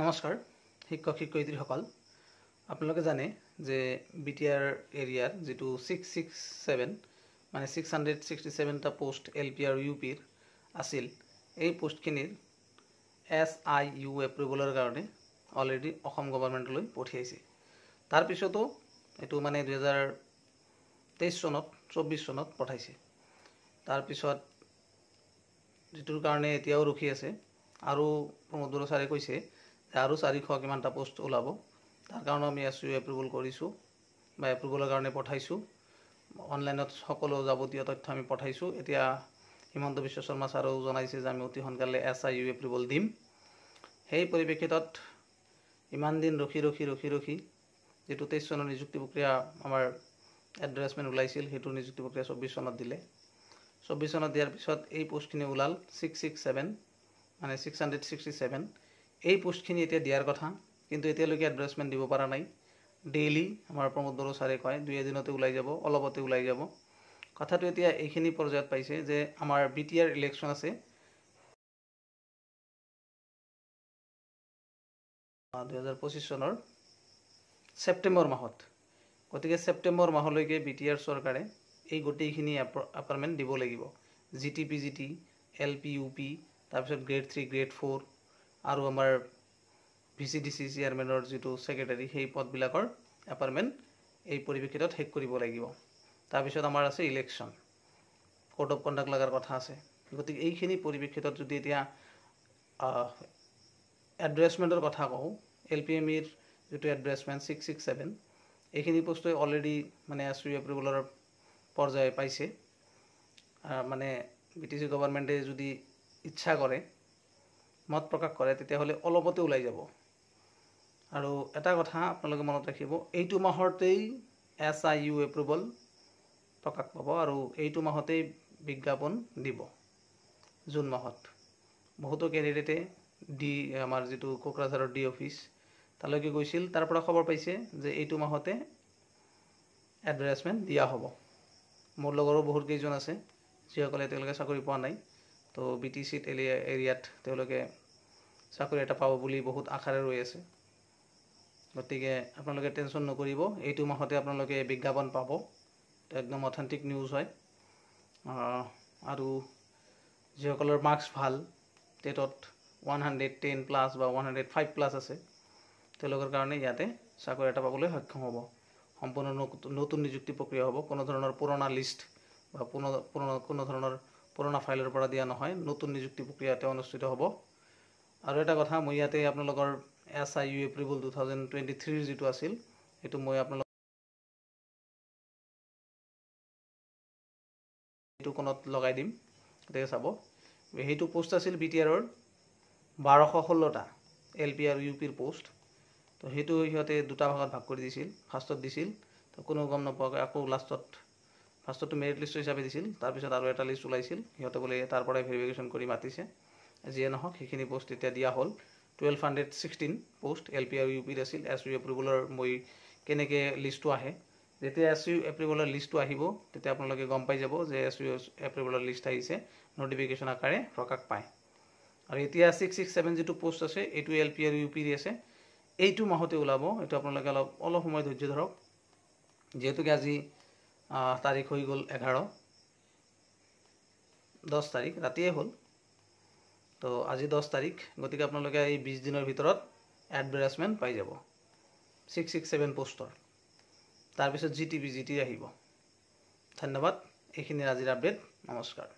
নমস্কাৰ শিক্ষক শিক্ষয়িত্ৰীসকল আপোনালোকে জানে যে বিটিআৰ এৰিয়াৰ যেটো 667 মানে 667টা পোষ্ট এলপি আৰু ইউপিৰ আছিল এই পোষ্টখিনিৰ SIU এপ্ৰুভলৰ কাৰণে অলৰেডি অসম গভৰ্ণমেণ্টলৈ পঠিয়াইছে তাৰ পিছতো এটো মানে 2023 চনত 24 চনত পঠাইছে তাৰ পিছত যেটোৰ কাৰণে এতিয়াও ৰখি আছে আৰু প্ৰমোদ বড়ো ছাৰে কৈছে আৰু 400 কিমানটা পোষ্ট ওলাব তাৰ কাৰণে আমি SIU এপ্ৰুভল কৰিছো বা এপ্ৰুভলৰ কাৰণে পঠাইছো অনলাইনত সকলো যাৱতীয় তথ্য আমি পঠাইছো এতিয়া হিমন্ত বিশ্ব শৰ্মা ছাৰেও জনাইছে যে আমি অতি সোনকালে SIU এপ্ৰুভল দিম সেই পৰিপ্ৰেক্ষিতত ইমান দিন ৰখি যেটো 23 চনৰ নিযুক্তি প্ৰক্ৰিয়া আমাৰ এড্ৰেছমেন্ট ওলাইছিল হেতু নিযুক্তি প্ৰক্ৰিয়া 24 চনত দিলে 24 চনত দিয়াৰ পিছত এই পোষ্টখিনি ওলাল 667 মানে 667 এই পোষ্টখিনি এতিয়া দিয়াৰ কথা কিন্তু এতিয়ালৈকে এড্ৰেছমেন্ট দিব পৰা নাই ডেইলি আমাৰ প্ৰমোদ বড়ো ছাৰে কয় দুই এদিনতে ওলাই যাব অলপতে ওলাই যাব কথাটো এতিয়া এইখিনি পৰ্যায়ত পাইছে যে আমাৰ বিটিআৰ ইলেকশ্যন আছে 2025 চনৰ সেপ্টেম্বৰ মাহত গতিকে সেপ্টেম্বৰ মাহলৈকে বিটিআৰ চৰকাৰে এই গোটেইখিনি এপাৰ্টমেন্ট দিব লাগিব জিটিপিজিটি এলপিইউপি তাৰপিছত গ্ৰেড 3 গ্ৰেড 4 আৰু আমাৰ ভিচিডিসি চেয়াৰমেনৰ যেটো সেক্ৰেটাৰী সেই পদবিলাকৰ এপাৰ্টমেন্ট এই পৰিপ্ৰেক্ষিতত হেক কৰিব লাগিব তাৰ পিছত আমাৰ আছে ইলেকশ্যন কোড অফ কন্ডাক্ট লাগাৰ কথা আছে গতিকে এইখিনি পৰিপ্ৰেক্ষিতত যদি এতিয়া এড্ৰেছমেন্টৰ কথা কওঁ এলপিএমইৰ যেটো এড্ৰেছমেন্ট 667 এইখিনি পোষ্টই অলৰেডি মানে SIU এপ্ৰুভলৰ পৰ্যায় পাইছে মানে বিটিসি গভৰ্ণমেণ্টে যদি ইচ্ছা কৰে মত প্ৰকাশ কৰে তেতিয়া হলে অলপতে ওলাই যাব আৰু এটা কথা আপোনালোকে মনত ৰাখিব এইটো মাহতেই SIU এপ্ৰুভল প্ৰকাশ পাব আৰু এইটো মাহতেই বিজ্ঞাপন দিব জুন মাহত বহুতো ক্যান্ডিডেটে ডি আমাৰ যেটো কোকৰাঝাৰৰ ডি অফিস তালৈকে গৈছিল তাৰ পৰা খবৰ পাইছে যে এইটো মাহতে এড্ৰেছমেন্ট দিয়া হ'ব মোৰ লগৰো বহুত কেইজন আছে যিসকলে তেওঁলোকে চাকৰি পোৱা নাই তো বিটিসি এৰিয়াত তেওঁলোকে চাকৰি এটা পাব বুলি বহুত আশাৰে ৰৈ আছে গতিকে আপোনালোকে টেনচন নকৰিব এইটো মাহতে আপোনালোকে বিজ্ঞাপন পাব একদম অথেন্টিক নিউজ হয় আৰু যিসকলৰ মাৰ্কস ভাল টেটত 110 প্লাস বা 105 প্লাস আছে তেওঁলোকৰ কাৰণে ইয়াতে চাকৰি এটা পাবলৈ সক্ষম হ'ব সম্পূৰ্ণ নতুন নিযুক্তি প্ৰক্ৰিয়া হ'ব কোনো ধৰণৰ পুৰণা লিষ্ট বা কোনো ধৰণৰ পুৰণা ফাইলৰ পৰা দিয়া নহয় নতুন নিযুক্তি প্ৰক্ৰিয়াতে অনুষ্ঠিত হ'ব আৰু এটা কথা মই ইয়াতে আপোনালোকৰ SIU এপ্ৰুভল 2023 যেটো আছিল এটো মই আপোনালোক এটো কোনত লগাই দিম দেখে চাব হেতু পোষ্ট আছিল বিটিআৰৰ 1216টা এলপি আৰু ইউপিৰ পোষ্ট তো হেতু হিহতে দুটা ভাগত ভাগ কৰি দিছিল ফাৰ্ষ্টত দিছিল তো কোনো গম নপোৱা আকৌ লাষ্টত ফাৰ্ষ্টত মেৰিট লিষ্ট হিচাপে দিছিল তাৰ পিছত আৰু এটা লিষ্ট ওলাইছিল হিহতে বলে তাৰ পৰা ভেৰিফিকেশন কৰি মাতিছে যিয়ে নহক হেখিনি পোষ্ট এতিয়া দিয়া হল 1216 পোষ্ট এলপি আৰু ইউপিৰ আছিল SIU এপ্ৰুভলৰ মই কেনেকে লিষ্টটো আহে যেতিয়া SIU এপ্ৰুভলৰ লিষ্টটো আহিব তেতিয়া আপোনালোকে গম পাই যাব যে SIU এপ্ৰুভলৰ লিষ্ট আহিছে নোটিফিকেশন আকাৰে প্ৰকাশ পায় আৰু এতিয়া 667 যেটো পোষ্ট আছে এটো এলপি আৰু ইউপিৰ আছে এইটো মাহতে ওলাব এটো আপোনালোকে অলপ সময় ধৈৰ্য ধৰক যেহেতু কি আজি তাৰিখ হৈ গল 11 10 তাৰিখ ৰাতিয়ে হল তো আজি 10 তাৰিখ গতিকে আপোনালোকে এই 20 দিনৰ ভিতৰত এডভাৰটাইজমেন্ট পাই যাব 667 পোষ্টৰ তাৰ পিছত জিটিপি আহিব ধন্যবাদ এইখিনি আজিৰ আপডেট নমস্কাৰ